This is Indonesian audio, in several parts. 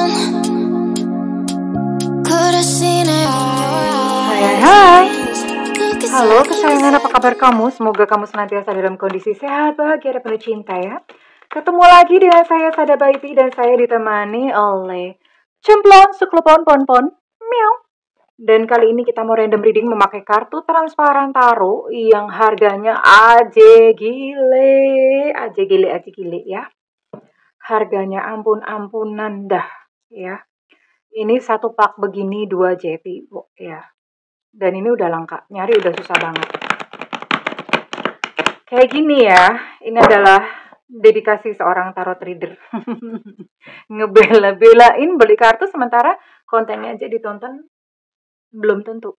Hai, halo kesayangan, apa kabar kamu? Semoga kamu senantiasa dalam kondisi sehat, bahagia, dan penuh cinta ya. Ketemu lagi dengan saya Sada Baiti dan saya ditemani oleh Cemplon, Suklopon, Ponpon, Meow. Dan kali ini kita mau random reading memakai kartu transparan tarot yang harganya aje gile ya. Harganya ampun-ampunan dah ya. Ini satu pak begini 2 JP ya. Dan ini udah langka, nyari udah susah banget. Kayak gini ya, ini adalah dedikasi seorang tarot reader. Ngebela-belain beli kartu sementara kontennya aja ditonton belum tentu.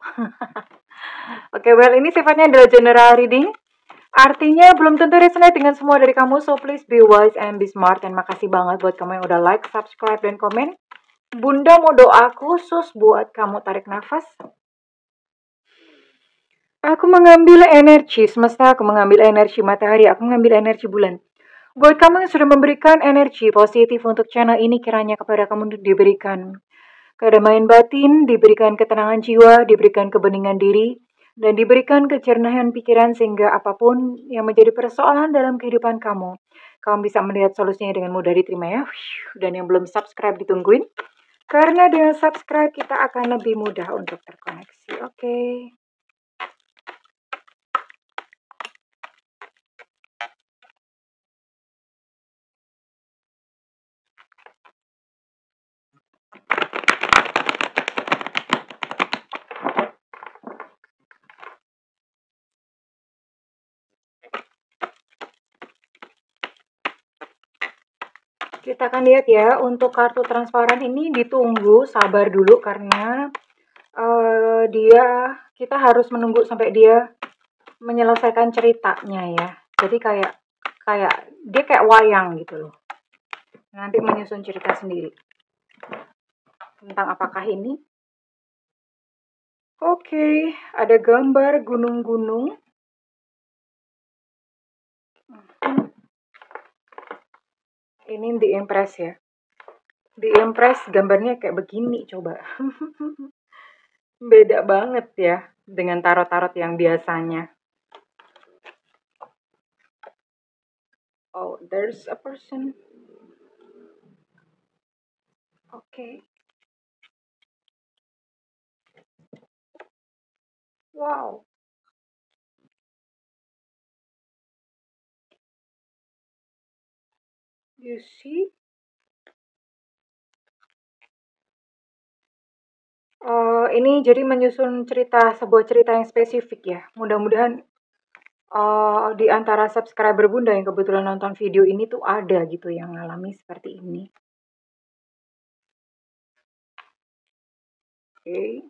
Oke, well ini sifatnya adalah general reading. Artinya belum tentu resonate dengan semua dari kamu, so please be wise and be smart. Dan makasih banget buat kamu yang udah like, subscribe, dan komen. Bunda mau doa khusus buat kamu tarik nafas. Aku mengambil energi semesta, aku mengambil energi matahari, aku mengambil energi bulan. Buat kamu yang sudah memberikan energi positif untuk channel ini, kiranya kepada kamu diberikan kedamaian batin, diberikan ketenangan jiwa, diberikan kebeningan diri, dan diberikan kejernihan pikiran sehingga apapun yang menjadi persoalan dalam kehidupan kamu, kamu bisa melihat solusinya dengan mudah diterima ya. Dan yang belum subscribe ditungguin, karena dengan subscribe kita akan lebih mudah untuk terkoneksi. Oke. Kita akan lihat ya, untuk kartu transparan ini ditunggu, sabar dulu karena kita harus menunggu sampai dia menyelesaikan ceritanya ya. Jadi kayak dia kayak wayang gitu loh. Nanti menyusun cerita sendiri. Tentang apakah ini? Oke, ada gambar gunung-gunung. Ini di Impress ya. Di Impress gambarnya kayak begini coba. Beda banget ya dengan tarot-tarot yang biasanya. Oh, there's a person. Okay. Wow. You see? Ini jadi menyusun sebuah cerita yang spesifik ya. Mudah-mudahan di antara subscriber Bunda yang kebetulan nonton video ini tuh ada gitu yang ngalami seperti ini. Oke.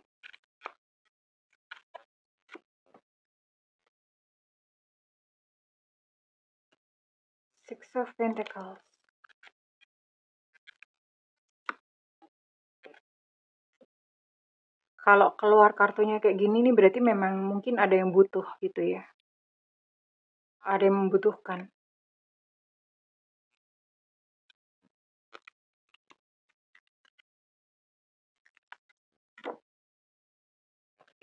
Six of Pentacles. Kalau keluar kartunya kayak gini nih berarti memang mungkin ada yang butuh gitu ya. Ada yang membutuhkan.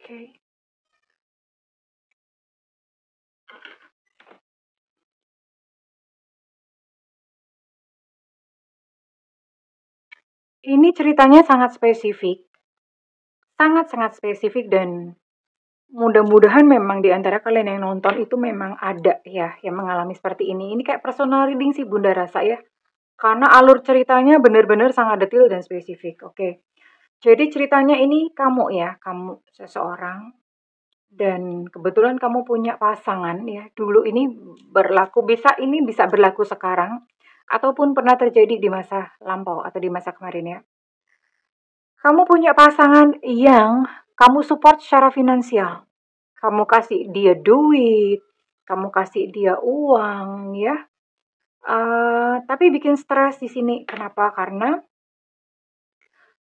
Oke. Ini ceritanya sangat spesifik. Sangat-sangat spesifik dan mudah-mudahan memang di antara kalian yang nonton itu memang ada ya yang mengalami seperti ini. Ini kayak personal reading sih Bunda rasa ya. Karena alur ceritanya benar-benar sangat detail dan spesifik. Oke. Jadi ceritanya ini kamu ya, kamu seseorang dan kebetulan kamu punya pasangan ya. Dulu ini ini bisa berlaku sekarang ataupun pernah terjadi di masa lampau atau di masa kemarin ya. Kamu punya pasangan yang kamu support secara finansial. Kamu kasih dia duit, kamu kasih dia uang ya. Tapi bikin stres di sini. Kenapa? Karena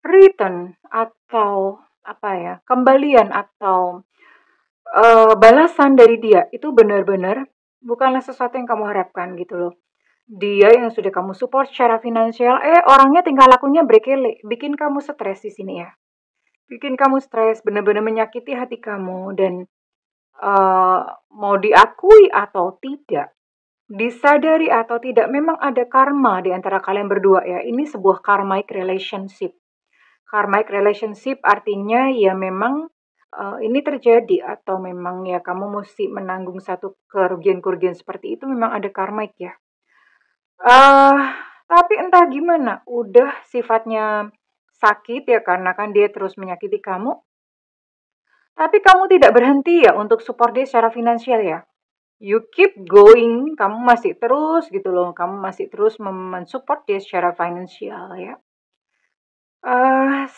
return atau kembalian atau balasan dari dia itu benar-benar bukanlah sesuatu yang kamu harapkan gitu loh. Dia yang sudah kamu support secara finansial, orangnya tingkah lakunya brekele, bikin kamu stres di sini ya. Bikin kamu stres, benar-benar menyakiti hati kamu dan eh, mau diakui atau tidak, disadari atau tidak, memang ada karma di antara kalian berdua ya. Ini sebuah karmic relationship. Karmic relationship artinya ya memang ini terjadi atau memang ya kamu mesti menanggung satu kerugian-kerugian seperti itu, memang ada karmic ya. Eh, tapi entah gimana, udah sifatnya sakit ya karena kan dia terus menyakiti kamu. Tapi kamu tidak berhenti ya untuk support dia secara finansial ya. You keep going, kamu masih terus gitu loh, kamu masih terus mensupport dia secara finansial ya.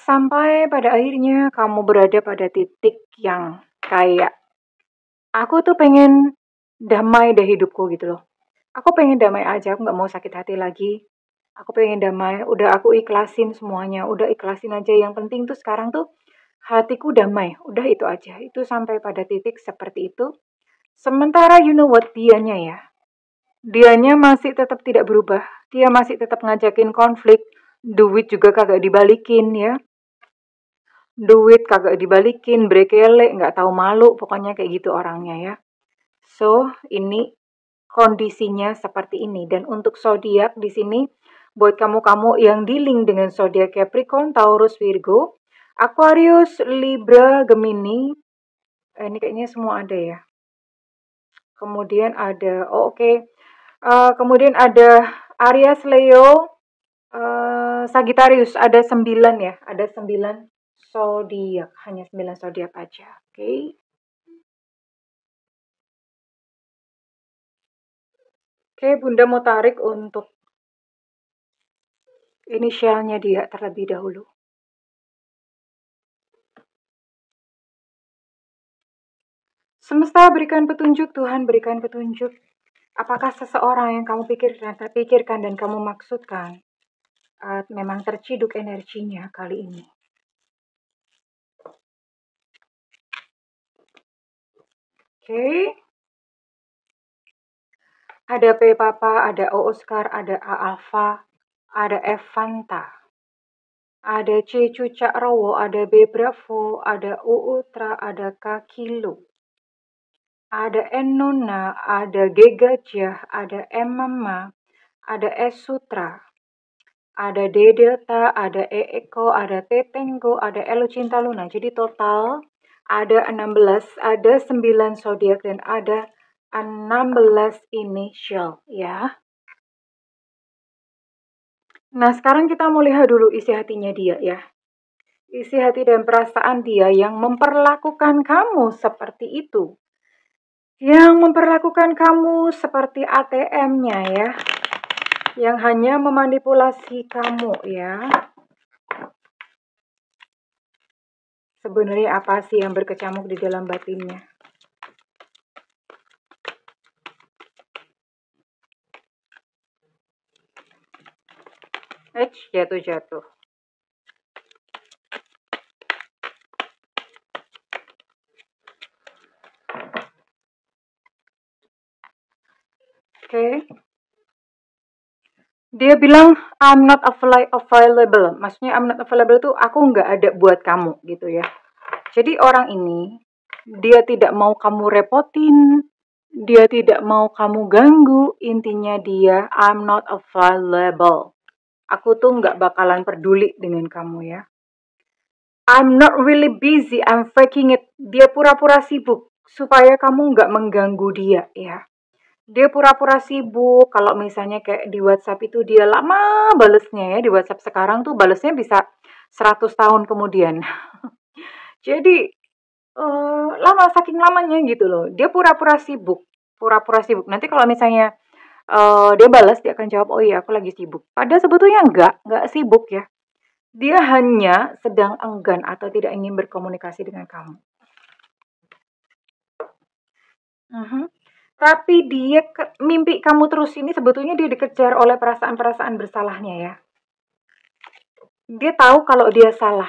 Sampai pada akhirnya kamu berada pada titik yang kayak, aku tuh pengen damai deh hidupku gitu loh. Aku pengen damai aja, aku nggak mau sakit hati lagi. Aku pengen damai, udah aku ikhlasin semuanya, udah ikhlasin aja. Yang penting tuh sekarang tuh hatiku damai, udah itu aja. Itu sampai pada titik seperti itu. Sementara you know what, dianya ya, dianya masih tetap tidak berubah. Dia masih tetap ngajakin konflik, duit juga kagak dibalikin ya. Duit kagak dibalikin, brekele, nggak tahu malu, pokoknya kayak gitu orangnya ya. So, ini kondisinya seperti ini. Dan untuk zodiak di sini, buat kamu-kamu yang dealing dengan zodiak Capricorn, Taurus, Virgo, Aquarius, Libra, Gemini, ini kayaknya semua ada ya. Kemudian ada, oke. Kemudian ada Aries, Leo, Sagittarius, ada 9 ya, ada 9 zodiak, hanya 9 zodiak aja, oke. Oke, Bunda mau tarik untuk inisialnya dia terlebih dahulu. Semesta berikan petunjuk, Tuhan berikan petunjuk. Apakah seseorang yang kamu pikirkan dan kamu maksudkan memang terciduk energinya kali ini? Oke. Ada P Papa, ada O Oscar, ada A Alpha, ada F Fanta, ada C Cucak Rowo, ada B Bravo, ada U Ultra, ada K Kilo, ada N Nona, ada G Gajah, ada M Mama, ada S Sutra, ada D Delta, ada E Eko, ada T Tenggo, ada L Cinta Luna. Jadi total ada 16, ada 9 zodiak dan ada 16 initial ya. Nah, sekarang kita mau lihat dulu isi hatinya dia ya. Isi hati dan perasaan dia yang memperlakukan kamu seperti itu. Yang memperlakukan kamu seperti ATM-nya ya. Yang hanya memanipulasi kamu ya. Sebenarnya apa sih yang berkecamuk di dalam batinnya? Jatuh-jatuh. Oke. Dia bilang I'm not available. Maksudnya I'm not available tuh aku nggak ada buat kamu gitu ya. Jadi orang ini dia tidak mau kamu repotin, dia tidak mau kamu ganggu. Intinya dia I'm not available. Aku tuh nggak bakalan peduli dengan kamu ya. I'm not really busy, I'm faking it. Dia pura-pura sibuk supaya kamu nggak mengganggu dia ya. Dia pura-pura sibuk, kalau misalnya kayak di WhatsApp itu dia lama balesnya ya, di WhatsApp sekarang tuh balesnya bisa 100 tahun kemudian. Jadi, lama, saking lamanya gitu loh. Dia pura-pura sibuk, pura-pura sibuk. Nanti kalau misalnya dia balas, dia akan jawab, oh iya aku lagi sibuk. Padahal sebetulnya enggak sibuk ya. Dia hanya sedang enggan atau tidak ingin berkomunikasi dengan kamu. Tapi dia mimpi kamu terus ini sebetulnya dia dikejar oleh perasaan-perasaan bersalahnya ya. Dia tahu kalau dia salah.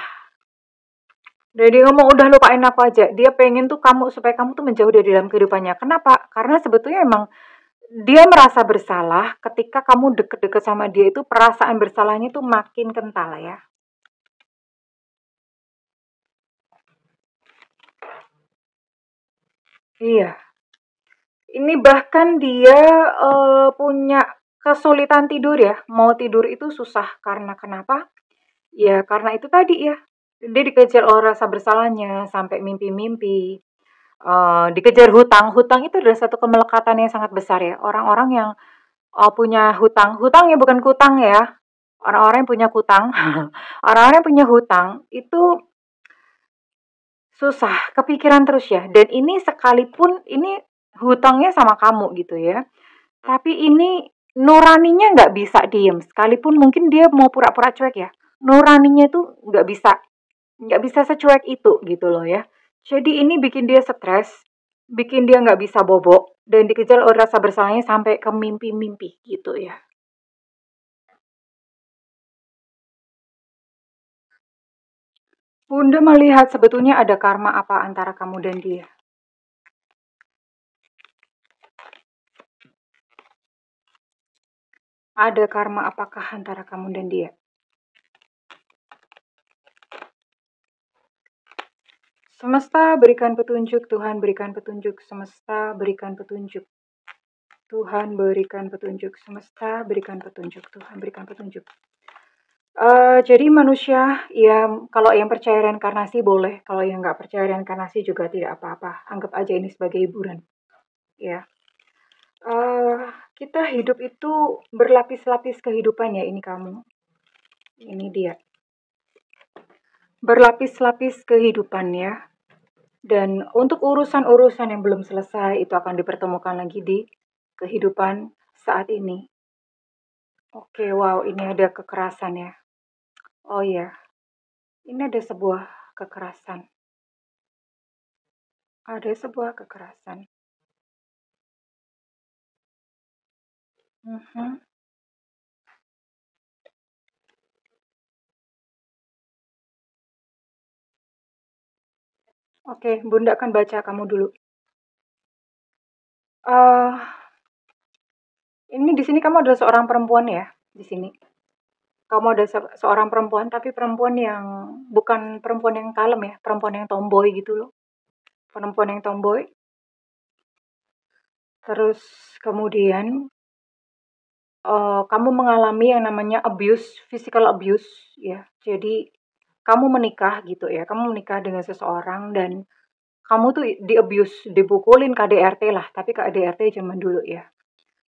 Dan dia ngomong udah lupain aku aja. Dia pengen tuh kamu supaya kamu tuh menjauh dari dalam kehidupannya. Kenapa? Karena sebetulnya emang dia merasa bersalah ketika kamu deket-deket sama dia itu perasaan bersalahnya tuh makin kental ya. Iya. Ini bahkan dia punya kesulitan tidur ya. Mau tidur itu susah karena kenapa? Ya karena itu tadi ya. Dia dikejar oleh rasa bersalahnya sampai mimpi-mimpi. Dikejar hutang. Hutang itu adalah satu kemelekatan yang sangat besar ya. Orang-orang yang punya hutang, hutang ya bukan kutang ya. Orang-orang yang punya hutang, orang-orang yang punya hutang itu susah, kepikiran terus ya. Dan ini sekalipun ini hutangnya sama kamu gitu ya. Tapi ini nuraninya nggak bisa diem. Sekalipun mungkin dia mau pura-pura cuek ya. Nuraninya tuh nggak bisa secuek itu gitu loh ya. Jadi ini bikin dia stres, bikin dia nggak bisa bobok, dan dikejar oleh rasa bersalahnya sampai ke mimpi-mimpi gitu ya. Bunda melihat sebetulnya ada karma apa antara kamu dan dia. Ada karma apakah antara kamu dan dia? Semesta berikan petunjuk, Tuhan berikan petunjuk, semesta berikan petunjuk. Tuhan berikan petunjuk, semesta berikan petunjuk, Tuhan berikan petunjuk. Jadi manusia, ya kalau yang percaya reinkarnasi boleh, kalau yang nggak percaya reinkarnasi juga tidak apa-apa. Anggap aja ini sebagai hiburan, ya. Eh, kita hidup itu berlapis-lapis kehidupan ya, ini kamu. Ini dia. Berlapis-lapis kehidupan ya. Dan untuk urusan-urusan yang belum selesai itu akan dipertemukan lagi di kehidupan saat ini. Oke, wow, ini ada kekerasan ya. Oh ya, ini ada sebuah kekerasan. Ada sebuah kekerasan. Mhm. Oke, Bunda akan baca kamu dulu. Eh, ini di sini kamu adalah seorang perempuan ya, di sini. Kamu ada seorang perempuan, tapi perempuan yang bukan perempuan yang kalem ya, perempuan yang tomboy gitu loh. Perempuan yang tomboy. Terus kemudian kamu mengalami yang namanya abuse, physical abuse ya. Jadi kamu menikah gitu ya, kamu menikah dengan seseorang dan kamu tuh di-abuse, dipukulin KDRT lah, tapi KDRT zaman dulu ya.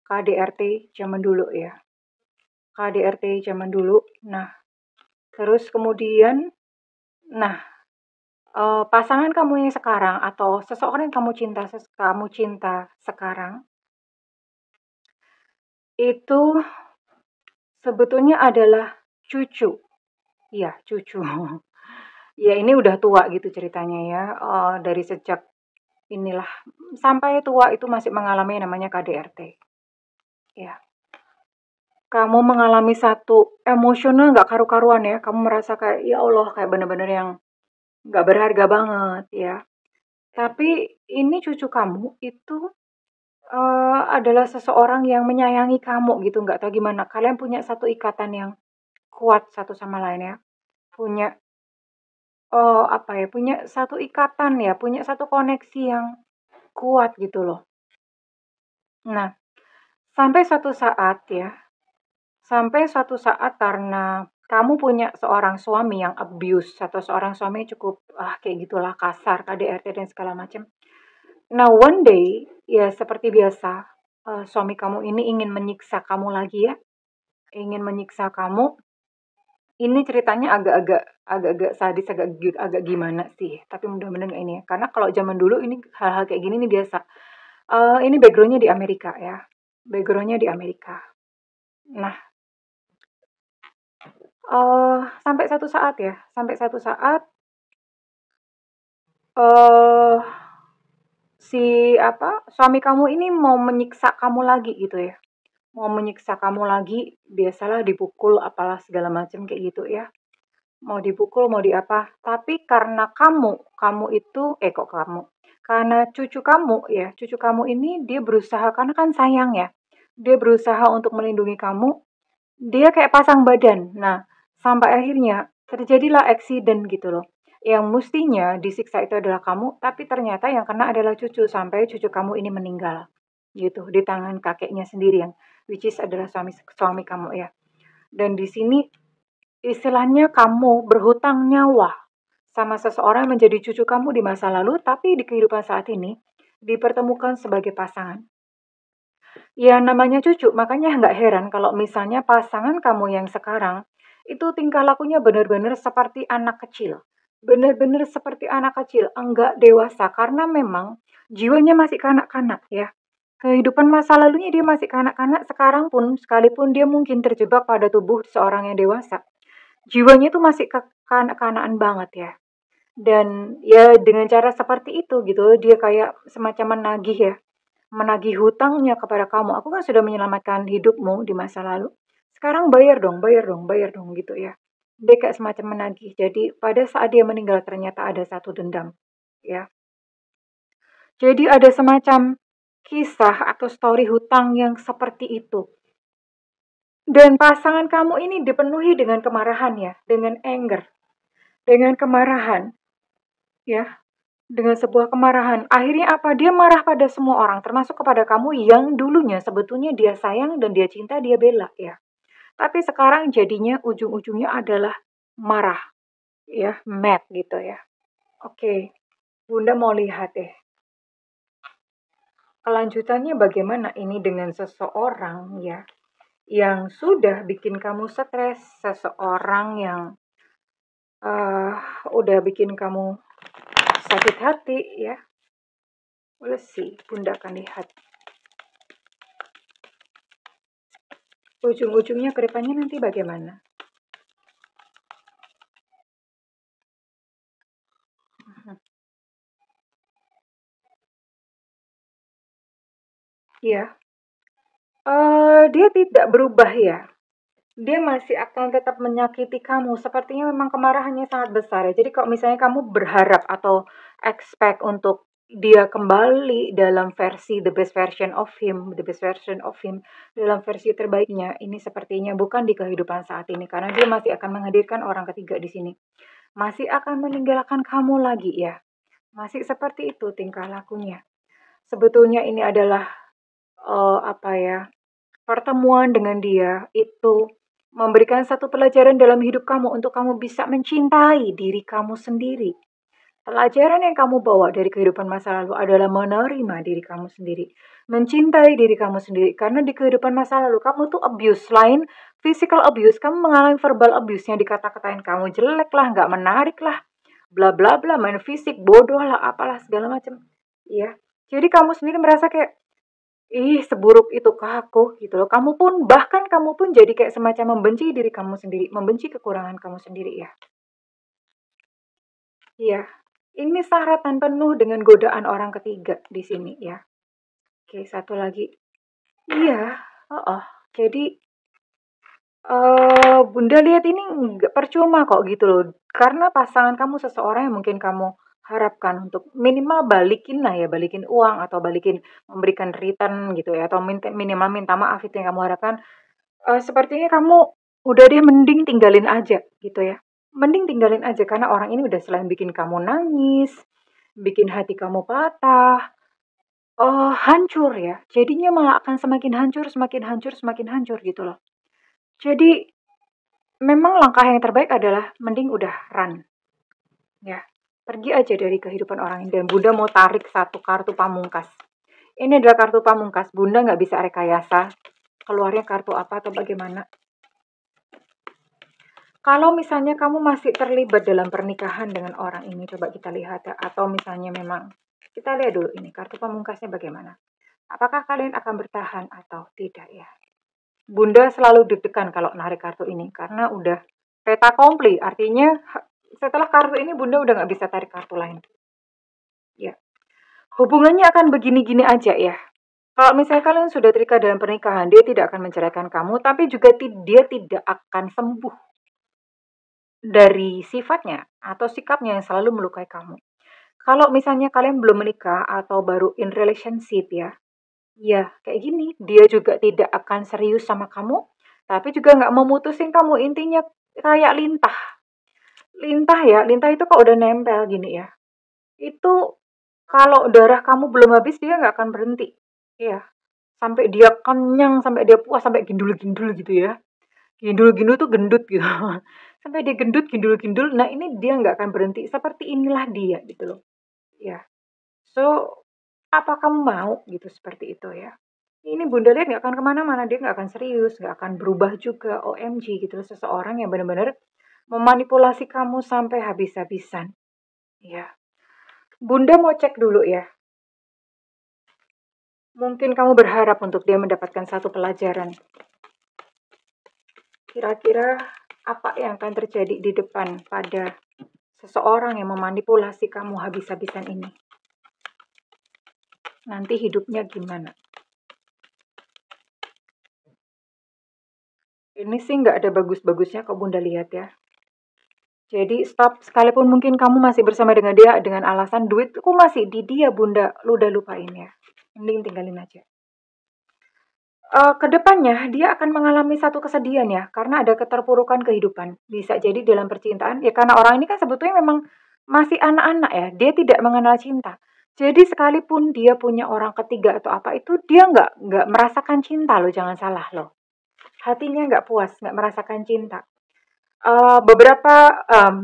KDRT zaman dulu ya. KDRT zaman dulu. Nah, terus kemudian, nah, pasangan kamu yang sekarang atau seseorang yang kamu cinta sekarang itu sebetulnya adalah cucu. Iya, cucu. Ya ini udah tua gitu ceritanya ya, dari sejak inilah sampai tua itu masih mengalami yang namanya KDRT, ya. Kamu mengalami satu emosional nggak karu-karuan ya, kamu merasa kayak, ya Allah kayak bener-bener yang nggak berharga banget ya. Tapi ini cucu kamu itu, adalah seseorang yang menyayangi kamu gitu, nggak tahu gimana, kalian punya satu ikatan yang kuat satu sama lain ya, punya, apa ya, punya satu ikatan ya, punya satu koneksi yang kuat gitu loh. Nah, sampai suatu saat ya, sampai suatu saat karena kamu punya seorang suami yang abuse atau seorang suami yang cukup, kayak gitulah kasar, KDRT dan segala macam. Nah, one day, ya seperti biasa, suami kamu ini ingin menyiksa kamu lagi ya, ingin menyiksa kamu. Ini ceritanya agak-agak sadis, agak gimana sih, tapi mudah-mudahan nggak ini ya, karena kalau zaman dulu ini hal-hal kayak gini nih biasa. Ini backgroundnya di Amerika ya, backgroundnya di Amerika. Nah, sampai satu saat ya, sampai satu saat, eee, si suami kamu ini mau menyiksa kamu lagi gitu ya, mau menyiksa kamu lagi, biasalah dipukul apalah segala macam kayak gitu ya. Mau dipukul, mau di apa, tapi karena kamu itu kok kamu, Karena cucu kamu ini dia berusaha karena kan sayang ya, dia berusaha untuk melindungi kamu, dia kayak pasang badan. Nah, sampai akhirnya terjadilah accident gitu loh. Yang mestinya disiksa itu adalah kamu, tapi ternyata yang kena adalah cucu, sampai cucu kamu ini meninggal. Gitu, di tangan kakeknya sendiri yang which is adalah suami suami kamu ya. Dan di sini istilahnya kamu berhutang nyawa sama seseorang yang menjadi cucu kamu di masa lalu, tapi di kehidupan saat ini dipertemukan sebagai pasangan. Ya namanya cucu, makanya nggak heran kalau misalnya pasangan kamu yang sekarang itu tingkah lakunya benar-benar seperti anak kecil. Benar-benar seperti anak kecil, enggak dewasa karena memang jiwanya masih kanak-kanak ya. Kehidupan masa lalunya dia masih kanak-kanak, sekarang pun sekalipun dia mungkin terjebak pada tubuh seorang yang dewasa, jiwanya itu masih kekanak-kanakan banget ya. Dan ya dengan cara seperti itu gitu, dia kayak semacam menagih ya, menagih hutangnya kepada kamu. Aku kan sudah menyelamatkan hidupmu di masa lalu. Sekarang bayar dong, bayar dong, bayar dong gitu ya. Dia kayak semacam menagih. Jadi pada saat dia meninggal ternyata ada satu dendam ya. Jadi ada semacam kisah atau story hutang yang seperti itu. Dan pasangan kamu ini dipenuhi dengan kemarahan ya, dengan anger, dengan kemarahan ya, dengan sebuah kemarahan. Akhirnya apa? Dia marah pada semua orang, termasuk kepada kamu yang dulunya sebetulnya dia sayang dan dia cinta, dia bela ya. Tapi sekarang jadinya ujung-ujungnya adalah marah ya, mad gitu ya. Oke, Bunda mau lihat deh. Kelanjutannya bagaimana ini dengan seseorang ya yang sudah bikin kamu stres, seseorang yang uh, udah bikin kamu sakit hati ya. Let's see, Bunda akan lihat. Ujung-ujungnya ke depannya nanti bagaimana? Ya, dia tidak berubah ya. Dia masih akan tetap menyakiti kamu. Sepertinya memang kemarahannya sangat besar ya. Jadi kalau misalnya kamu berharap atau expect untuk dia kembali dalam versi the best version of him, dalam versi terbaiknya, ini sepertinya bukan di kehidupan saat ini karena dia masih akan menghadirkan orang ketiga di sini. Masih akan meninggalkan kamu lagi ya. Masih seperti itu tingkah lakunya. Sebetulnya ini adalah apa ya? Pertemuan dengan dia itu memberikan satu pelajaran dalam hidup kamu untuk kamu bisa mencintai diri kamu sendiri. Pelajaran yang kamu bawa dari kehidupan masa lalu adalah menerima diri kamu sendiri, mencintai diri kamu sendiri. Karena di kehidupan masa lalu kamu tuh abuse, selain physical abuse, kamu mengalami verbal abuse yang dikata-katain kamu jelek lah, nggak menarik lah, bla bla bla, main fisik, bodoh lah, apalah segala macam. Iya. Jadi kamu sendiri merasa kayak ih, seburuk itukah aku gitu loh. Bahkan kamu pun jadi kayak semacam membenci diri kamu sendiri, membenci kekurangan kamu sendiri ya. Iya. Ini syarat penuh dengan godaan orang ketiga di sini ya. Oke, satu lagi. Iya, heeh. Jadi Bunda lihat ini nggak percuma kok gitu loh. Karena pasangan kamu seseorang yang mungkin kamu harapkan untuk minimal balikin lah ya, balikin uang atau balikin memberikan return gitu ya, atau minimal minta maaf itu yang kamu harapkan. Sepertinya kamu udah deh mending tinggalin aja gitu ya. Mending tinggalin aja karena orang ini udah selain bikin kamu nangis, bikin hati kamu patah, hancur ya. Jadinya malah akan semakin hancur, semakin hancur, semakin hancur gitu loh. Jadi memang langkah yang terbaik adalah mending udah run ya. Pergi aja dari kehidupan orang ini dan Bunda mau tarik satu kartu pamungkas. Ini adalah kartu pamungkas. Bunda nggak bisa rekayasa keluarnya kartu apa atau bagaimana. Kalau misalnya kamu masih terlibat dalam pernikahan dengan orang ini, coba kita lihat ya. Atau misalnya memang, kita lihat dulu ini, kartu pamungkasnya bagaimana. Apakah kalian akan bertahan atau tidak ya? Bunda selalu deg-degan kalau narik kartu ini, karena udah peta kompli. Artinya, setelah kartu ini Bunda udah nggak bisa tarik kartu lain. Ya, hubungannya akan begini-gini aja ya. Kalau misalnya kalian sudah terikat dalam pernikahan, dia tidak akan menceraikan kamu, tapi juga dia tidak akan sembuh dari sifatnya atau sikapnya yang selalu melukai kamu. Kalau misalnya kalian belum menikah atau baru in relationship ya, ya kayak gini, dia juga tidak akan serius sama kamu, tapi juga nggak mau mutusin kamu. Intinya kayak lintah. Lintah ya, lintah itu kalau udah nempel gini ya, itu kalau darah kamu belum habis dia nggak akan berhenti. Iya, sampai dia kenyang, sampai dia puas, sampai gindul-gindul gitu ya. Gindul-gindul tuh gendut gitu. Sampai dia gendut, gindul-gindul. Nah ini dia nggak akan berhenti. Seperti inilah dia gitu loh. Ya. So, apa kamu mau gitu seperti itu ya? Ini Bunda lihat nggak akan kemana-mana, dia nggak akan serius, nggak akan berubah juga. OMG gitu loh, seseorang yang benar-benar memanipulasi kamu sampai habis-habisan. Ya. Bunda mau cek dulu ya. Mungkin kamu berharap untuk dia mendapatkan satu pelajaran. Kira-kira apa yang akan terjadi di depan pada seseorang yang memanipulasi kamu habis-habisan ini? Nanti hidupnya gimana? Ini sih nggak ada bagus-bagusnya kok Bunda lihat ya. Jadi stop, sekalipun mungkin kamu masih bersama dengan dia dengan alasan duitku masih di dia Bunda, lu udah lupain ya. Mending tinggalin aja. Kedepannya dia akan mengalami satu kesedihan ya, karena ada keterpurukan kehidupan. Bisa jadi dalam percintaan, ya karena orang ini kan sebetulnya memang masih anak-anak ya, dia tidak mengenal cinta. Jadi sekalipun dia punya orang ketiga atau apa itu, dia nggak merasakan cinta loh, jangan salah loh. Hatinya nggak puas, nggak merasakan cinta.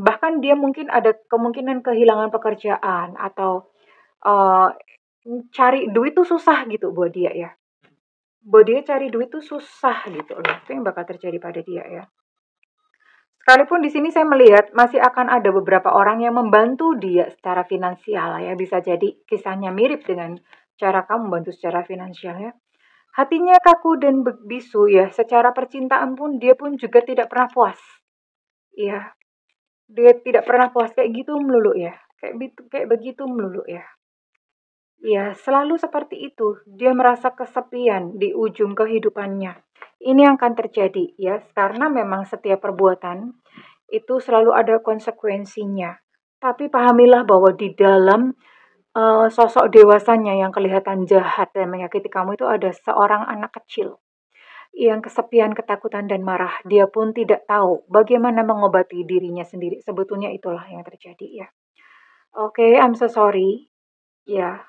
Bahkan dia mungkin ada kemungkinan kehilangan pekerjaan atau uh, cari duit tuh susah gitu buat dia ya. Buat dia cari duit tuh susah gitu loh. Itu yang bakal terjadi pada dia ya. Sekalipun di sini saya melihat masih akan ada beberapa orang yang membantu dia secara finansial ya. Bisa jadi kisahnya mirip dengan cara kamu membantu secara finansial ya. Hatinya kaku dan bisu ya. Secara percintaan pun dia pun juga tidak pernah puas. Iya, dia tidak pernah puas kayak gitu melulu ya. Kayak begitu melulu ya. Ya, selalu seperti itu. Dia merasa kesepian di ujung kehidupannya. Ini yang akan terjadi ya, karena memang setiap perbuatan itu selalu ada konsekuensinya. Tapi pahamilah bahwa di dalam sosok dewasanya yang kelihatan jahat dan menyakiti kamu itu ada seorang anak kecil yang kesepian, ketakutan, dan marah. Dia pun tidak tahu bagaimana mengobati dirinya sendiri. Sebetulnya itulah yang terjadi ya. Oke, I'm so sorry. Ya,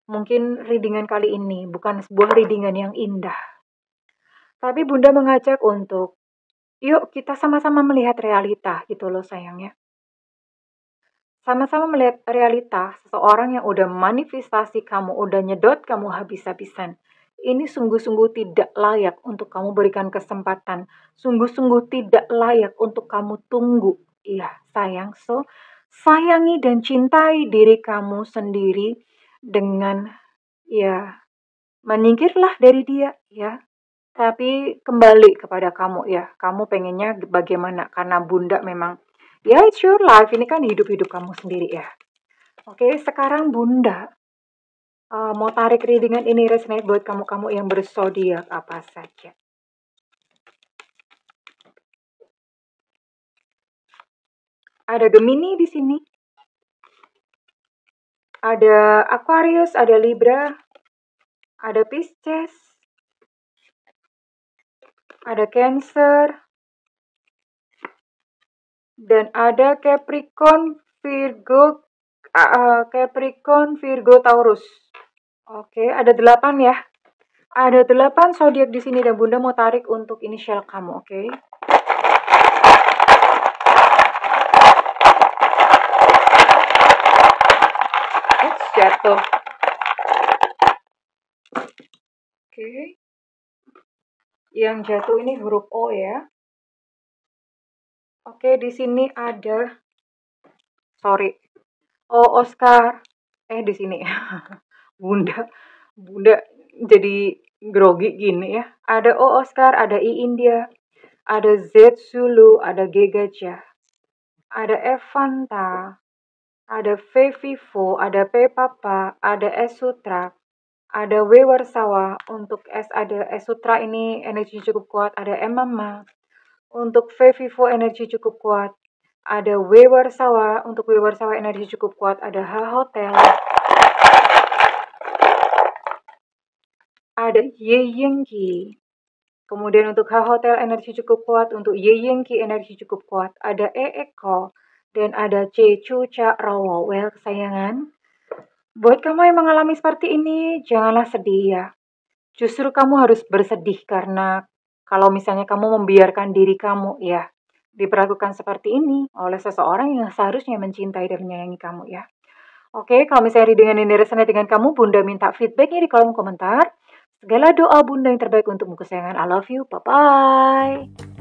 mungkin readingan kali ini bukan sebuah readingan yang indah. Tapi Bunda mengajak untuk, yuk kita sama-sama melihat realita gitu loh sayangnya. Sama-sama melihat realita seseorang yang udah manifestasi kamu, udah nyedot kamu habis-habisan. Ini sungguh-sungguh tidak layak untuk kamu berikan kesempatan. Sungguh-sungguh tidak layak untuk kamu tunggu. Iya, sayang. So, sayangi dan cintai diri kamu sendiri dengan, ya, menyingkirlah dari dia, ya. Tapi kembali kepada kamu ya, kamu pengennya bagaimana? Karena Bunda memang, ya it's your life, ini kan hidup-hidup kamu sendiri ya. Oke, sekarang Bunda mau tarik readingan ini resonate buat kamu-kamu yang berzodiak apa saja. Ada Gemini di sini. Ada Aquarius, ada Libra, ada Pisces, ada Cancer, dan ada Capricorn, Virgo, Taurus. Oke, ada 8 ya. Ada 8 zodiak di sini dan Bunda mau tarik untuk inisial kamu, oke? Jatuh. Oke. Yang jatuh ini huruf O ya. Oke, di sini ada, sorry, O Oscar. Di sini. Bunda jadi grogi gini ya. Ada O Oscar, ada I India, ada Z Zulu, ada G Gajah, ada Evanta, ada V Vivo, ada P Papa, ada S Sutra, ada W Warsawa. Untuk S ada S Sutra ini energi cukup kuat, ada M Mama. Untuk V Vivo energi cukup kuat, Ada W Warsawa, untuk W Warsawa energi cukup kuat. Ada H Hotel. Ada Y Yengki. Kemudian untuk H Hotel energi cukup kuat, untuk Y Yengki energi cukup kuat. Ada E Eko dan ada C Cuca Rowo. Well, kesayangan, buat kamu yang mengalami seperti ini, janganlah sedih ya. Justru kamu harus bersedih karena kalau misalnya kamu membiarkan diri kamu ya diperlakukan seperti ini oleh seseorang yang seharusnya mencintai dan menyayangi kamu ya. Oke, kalau misalnya dengan ini resonate dengan kamu, Bunda minta feedbacknya di kolom komentar. Segala doa Bunda yang terbaik untukmu kesayangan. I love you. Bye-bye.